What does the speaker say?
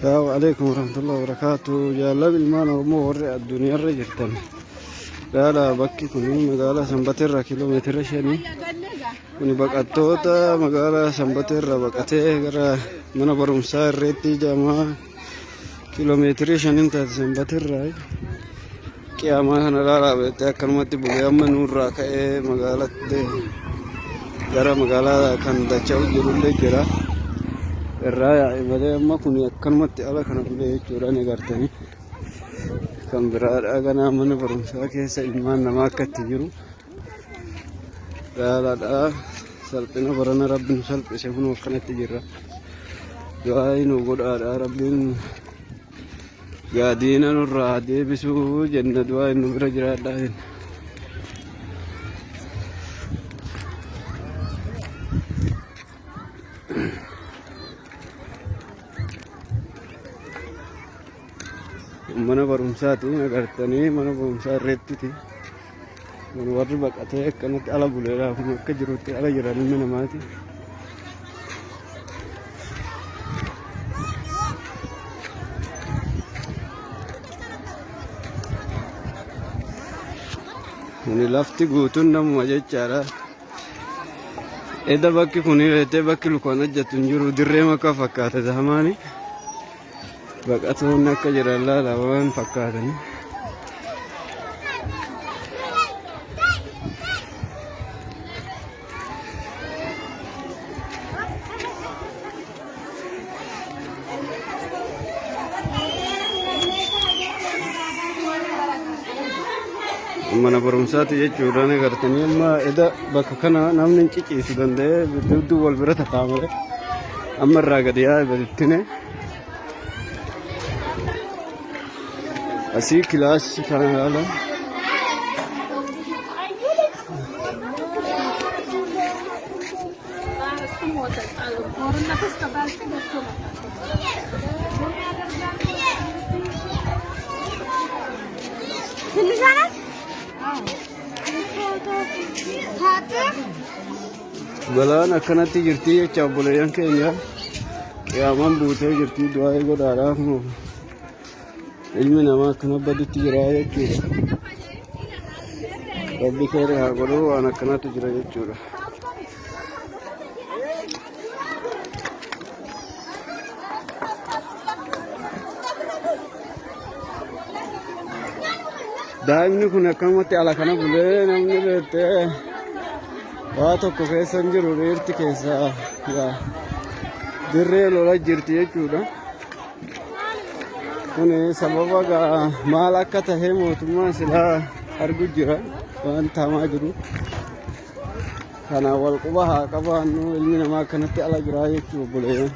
السلام عليكم ورحمة الله وبركاته. جالب المان ورمور الدنيا رجعتن. لا بكي كوني مقالة سنبتر كيلومتر شني. كوني بقتوتا مقالة سنبتر بقته غرا من برمسار ريتي جماعة كيلومتر شني انت سنبتر راي. كياما هنا لا بيتا كلمة بقيا من نور راكه مقالة ده. غرا مقالة كان دچاو جرولة جرا. الرأي بدأ ما كوني كلمة على كنا بلي جوراني قرتني كم برار أجانا من برمسا كيس إيمان نما كتيرو لا سلطنا برنا رب نسلط يسمونه وكنا تجرا دعائي نقول على ربين قادينا نرادي بسوء جنة دعائي نبرجرا داين mana barumsaati agartanii mana barumsaa irreettiti warri baqatee akkanatti ala buleedha akkuma akka jirutti ala jiran ilmi namaati. Kuni lafti guutuun namuma jechaadha. Edda bakki kuni reetee bakki lukaan hojjetu hin jiru dirree makaa fakkaata zahamaani. Baqatoonni akka jiran laala waan fakkaatani. Mana barumsaati jechuudhaan agartanii amma edda bakka kana namni hin ciciisu danda'ee duddu wal bira taa'amee amma irraa gadi yaa'e badittine. Así kilaas kana ala balaan akkanatti jirti jecha obboleeyyan keenya qiyaamaan buutee jirti du'aa godhaadhaaf ilmi namaa akkana badutti jira jechuudha. Rabbi keenya haa godhu waan akkanaatu jira jechuudha. Daa'imni kun akkamatti ala kana bulee namni beektee waa tokko keessa hin jiru dhiirti keessaa dirree lola jirti jechuudha. Kuni sababa maal akka tahee mootummaan silaa argu jira waan taamaa jiru. Kana wal quba haa qabaannu ilmi namaa akkanatti ala jira jechuudha obboleeyyan.